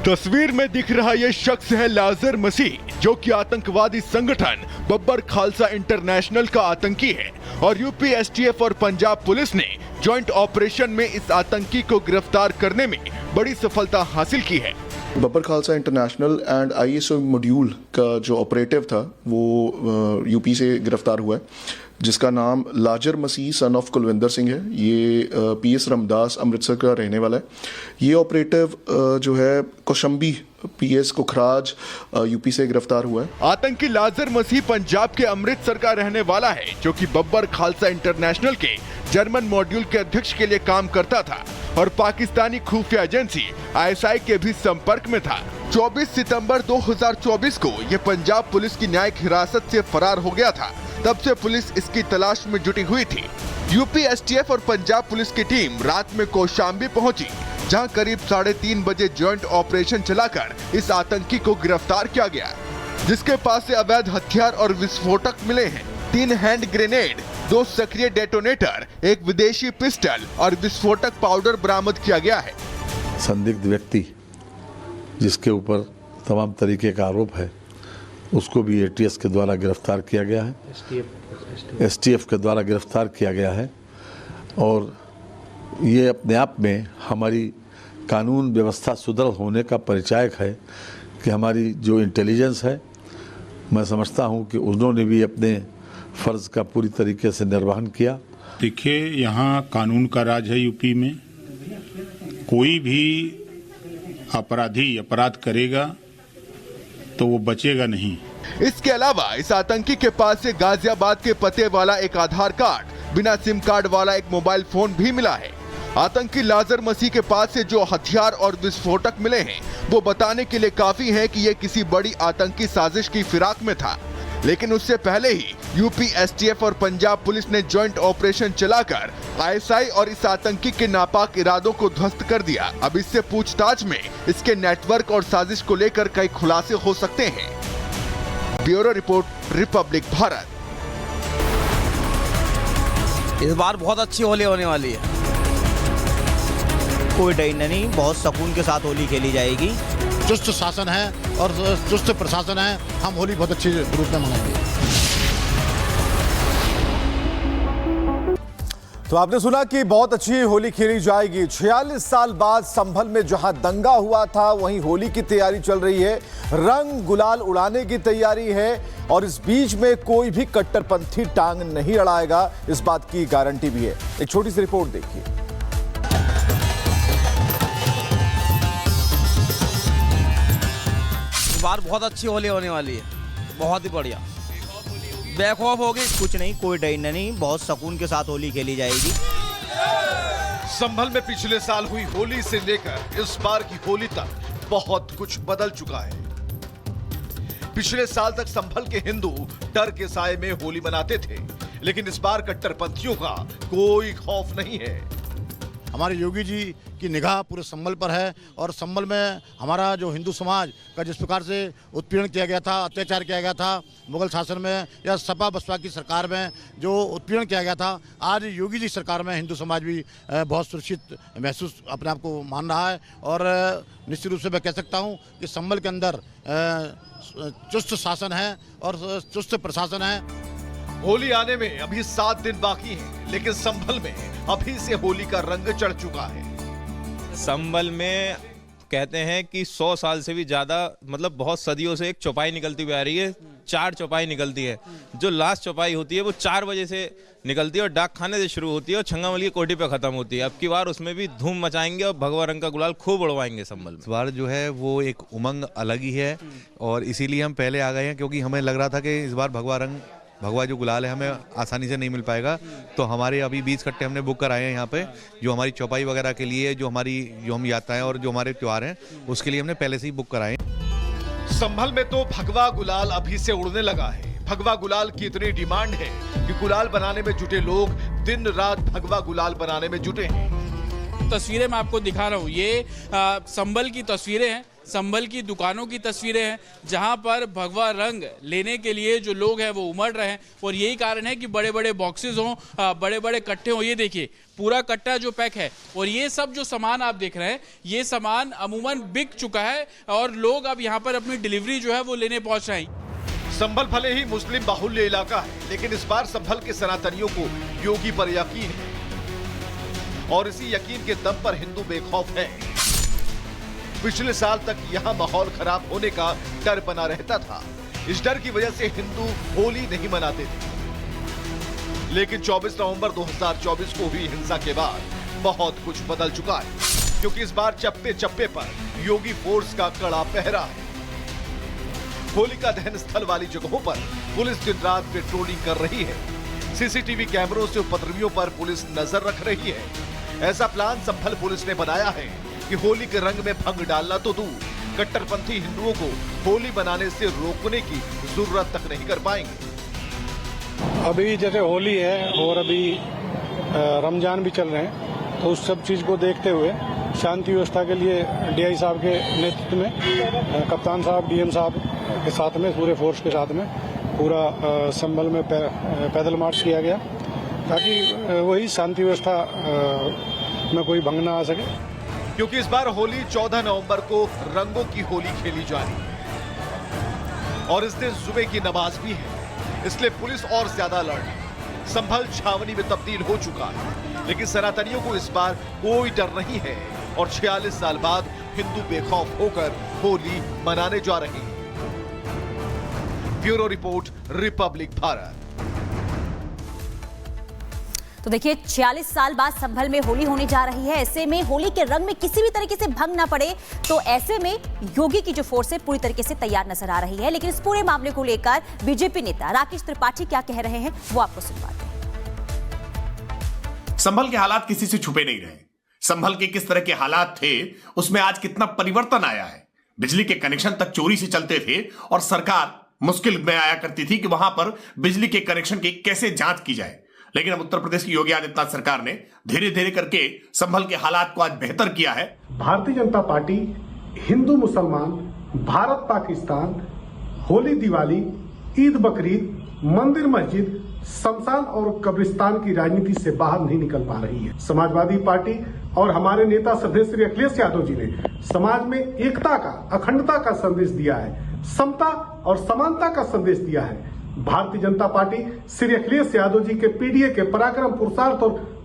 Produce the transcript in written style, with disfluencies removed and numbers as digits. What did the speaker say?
तस्वीर में दिख रहा ये शख्स है लाजर मसीह, जो कि आतंकवादी संगठन बब्बर खालसा इंटरनेशनल का आतंकी है और यूपी एसटीएफ और पंजाब पुलिस ने जॉइंट ऑपरेशन में इस आतंकी को गिरफ्तार करने में बड़ी सफलता हासिल की है। Babbar Khalsa international and ISO module का जो ऑपरेटिव था वो यूपी से गिरफ्तार हुआ है, जिसका नाम लाजर मसीह सन ऑफ कुलविंदर सिंह है। ये पीएस रामदास अमृतसर का रहने वाला है। ये ऑपरेटिव जो है कौशंबी पीएस कोखराज यूपी से गिरफ्तार हुआ है। आतंकी लाजर मसीह पंजाब के अमृतसर का रहने वाला है, जो कि बब्बर खालसा इंटरनेशनल के जर्मन मॉड्यूल के अध्यक्ष के लिए काम करता था और पाकिस्तानी खुफिया एजेंसी आईएसआई के भी संपर्क में था। 24 सितंबर 2024 को यह पंजाब पुलिस की न्यायिक हिरासत से फरार हो गया था। तब से पुलिस इसकी तलाश में जुटी हुई थी। यूपी एसटीएफ और पंजाब पुलिस की टीम रात में कौशाम्बी पहुंची, जहां करीब 3:30 बजे जॉइंट ऑपरेशन चलाकर इस आतंकी को गिरफ्तार किया गया, जिसके पास से अवैध हथियार और विस्फोटक मिले हैं। 3 हैंड ग्रेनेड, 2 सक्रिय डेटोनेटर, 1 विदेशी पिस्टल और विस्फोटक पाउडर बरामद किया गया है। संदिग्ध व्यक्ति जिसके ऊपर तमाम तरीके का आरोप है, उसको भी एटीएस के द्वारा गिरफ्तार किया गया है, एसटीएफ के द्वारा गिरफ्तार किया गया है। और ये अपने आप में हमारी कानून व्यवस्था सुदृढ़ होने का परिचायक है कि हमारी जो इंटेलिजेंस है, मैं समझता हूँ कि उन्होंने भी अपने फर्ज का पूरी तरीके से निर्वहन किया। देखिए, यहाँ कानून का राज है यूपी में। कोई भी अपराधी अपराध करेगा तो वो बचेगा नहीं। इसके अलावा इस आतंकी के पास से गाजियाबाद के पते वाला एक आधार कार्ड, बिना सिम कार्ड वाला एक मोबाइल फोन भी मिला है। आतंकी लाजर मसीह के पास से जो हथियार और विस्फोटक मिले हैं, वो बताने के लिए काफी है कि ये किसी बड़ी आतंकी साजिश की फिराक में था। लेकिन उससे पहले ही यूपी एसटीएफ और पंजाब पुलिस ने जॉइंट ऑपरेशन चलाकर आईएसआई और इस आतंकी के नापाक इरादों को ध्वस्त कर दिया। अब इससे पूछताछ में इसके नेटवर्क और साजिश को लेकर कई खुलासे हो सकते हैं। Bureau report, Republic Bharat. इस बार बहुत अच्छी होली होने वाली है। कोई डर नहीं, बहुत सुकून के साथ होली खेली जाएगी। चुस्त शासन है और चुस्त प्रशासन है। हम होली बहुत अच्छे रूप में मनाएंगे। तो आपने सुना कि बहुत अच्छी होली खेली जाएगी। 46 साल बाद संभल में जहां दंगा हुआ था, वहीं होली की तैयारी चल रही है। रंग गुलाल उड़ाने की तैयारी है और इस बीच में कोई भी कट्टरपंथी टांग नहीं अड़ाएगा, इस बात की गारंटी भी है। एक छोटी सी रिपोर्ट देखिए। इस बार बहुत अच्छी होली होने वाली है, बहुत ही बढ़िया। बेखौफ होगी, कुछ नहीं, कोई डर नहीं, बहुत सुकून के साथ होली खेली जाएगी। संभल में पिछले साल हुई होली से लेकर इस बार की होली तक बहुत कुछ बदल चुका है। पिछले साल तक संभल के हिंदू डर के साए में होली मनाते थे, लेकिन इस बार कट्टरपंथियों का कोई खौफ नहीं है। हमारे योगी जी की निगाह पूरे संभल पर है और संभल में हमारा जो हिंदू समाज का जिस प्रकार से उत्पीड़न किया गया था, अत्याचार किया गया था मुगल शासन में या सपा बसपा की सरकार में जो उत्पीड़न किया गया था, आज योगी जी सरकार में हिंदू समाज भी बहुत सुरक्षित महसूस अपने आप को मान रहा है। और निश्चित रूप से मैं कह सकता हूँ कि संभल के अंदर चुस्त शासन है और चुस्त प्रशासन है। होली आने में अभी 7 दिन बाकी हैं, लेकिन संभल में अभी से होली का रंग चढ़ चुका है। संभल में कहते हैं कि 100 साल से भी ज्यादा, मतलब बहुत सदियों से एक चौपाई निकलती हुई आ रही है। 4 चौपाई निकलती है। जो लास्ट चौपाई होती है वो 4 बजे से निकलती है और डाक खाने से शुरू होती है और छंगामली कोठी पे खत्म होती है। अब की बार उसमें भी धूम मचाएंगे और भगवा रंग का गुलाल खूब उड़वाएंगे संभल में। इस बार जो है वो एक उमंग अलग ही है और इसीलिए हम पहले आ गए हैं, क्योंकि हमें लग रहा था कि इस बार भगवा जो गुलाल है हमें आसानी से नहीं मिल पाएगा। तो हमारे अभी 20 कट्टे हमने बुक कराए हैं यहाँ पे, जो हमारी चौपाई वगैरह के लिए, जो हम यात्राएं और जो हमारे त्योहार हैं उसके लिए हमने पहले से ही बुक कराए हैं। संभल में तो भगवा गुलाल अभी से उड़ने लगा है। भगवा गुलाल की इतनी डिमांड है कि गुलाल बनाने में जुटे लोग दिन रात भगवा गुलाल बनाने में जुटे हैं। तस्वीरें मैं आपको दिखा रहा हूँ, ये संभल की तस्वीरें हैं संभल की दुकानों की तस्वीरें हैं जहां पर भगवा रंग लेने के लिए जो लोग हैं वो उमड़ रहे हैं और यही कारण है कि बड़े बड़े बॉक्सेस हों, बड़े बड़े कट्टे हों। ये देखिए पूरा कट्टा जो पैक है और ये सब जो सामान आप देख रहे हैं ये सामान अमूमन बिक चुका है और लोग अब यहाँ पर अपनी डिलीवरी जो है वो लेने पहुंच रहे हैं। संभल भले ही मुस्लिम बाहुल्य इलाका है, लेकिन इस बार संभल के सनातनियों को योगी पर यकीन है और इसी यकीन के दम पर हिंदू बेखौफ है। पिछले साल तक यहाँ माहौल खराब होने का डर बना रहता था। इस डर की वजह से हिंदू होली नहीं मनाते थे, लेकिन 24 नवंबर 2024 को हुई हिंसा के बाद बहुत कुछ बदल चुका है, क्योंकि इस बार चप्पे चप्पे पर योगी फोर्स का कड़ा पहरा है। होलिका दहन स्थल वाली जगहों पर पुलिस दिन रात पेट्रोलिंग कर रही है। सीसीटीवी कैमरों से उपद्रवियों पर पुलिस नजर रख रही है। ऐसा प्लान संभल पुलिस ने बनाया है कि होली के रंग में भंग डालना तो दूर, कट्टरपंथी हिंदुओं को होली मनाने से रोकने की जरूरत तक नहीं कर पाएंगे। अभी जैसे होली है और अभी रमजान भी चल रहे हैं, तो उस सब चीज को देखते हुए शांति व्यवस्था के लिए डीआई साहब के नेतृत्व में कप्तान साहब, डीएम साहब के साथ में, पूरे फोर्स के साथ में पूरा संभल में पैदल मार्च किया गया ताकि वही शांति व्यवस्था में कोई भंग न आ सके। क्योंकि इस बार होली 14 नवंबर को रंगों की होली खेली जा रही है और इस दिन सुबह की नमाज भी है, इसलिए पुलिस और ज्यादा अलर्ट है। संभल छावनी में तब्दील हो चुका है, लेकिन सनातनियों को इस बार कोई डर नहीं है और 46 साल बाद हिंदू बेखौफ होकर होली मनाने जा रहे हैं। Bureau report, Republic Bharat. तो देखिए 46 साल बाद संभल में होली होने जा रही है। ऐसे में होली के रंग में किसी भी तरीके से भंग ना पड़े, तो ऐसे में योगी की जो फोर्स है पूरी तरीके से तैयार नजर आ रही है। लेकिन इस पूरे मामले को लेकर बीजेपी नेता राकेश त्रिपाठी क्या कह रहे हैं वो आपको सुनवाते हैं। संभल के हालात किसी से छुपे नहीं रहे। संभल के किस तरह के हालात थे उसमें आज कितना परिवर्तन आया है। बिजली के कनेक्शन तक चोरी से चलते थे और सरकार मुश्किल में आया करती थी कि वहां पर बिजली के कनेक्शन की कैसे जांच की जाए। लेकिन अब उत्तर प्रदेश की योगी आदित्यनाथ सरकार ने धीरे धीरे करके संभल के हालात को आज बेहतर किया है। भारतीय जनता पार्टी हिंदू मुसलमान, भारत पाकिस्तान, होली दिवाली, ईद बकरीद, मंदिर मस्जिद, शमशान और कब्रिस्तान की राजनीति से बाहर नहीं निकल पा रही है। समाजवादी पार्टी और हमारे नेता श्रद्धेय श्री अखिलेश यादव जी ने समाज में एकता का, अखंडता का संदेश दिया है, समता और समानता का संदेश दिया है। भारतीय जनता पार्टी श्री अखिलेश यादव जी के पीडीए के पराक्रम, पुरुषार्थ और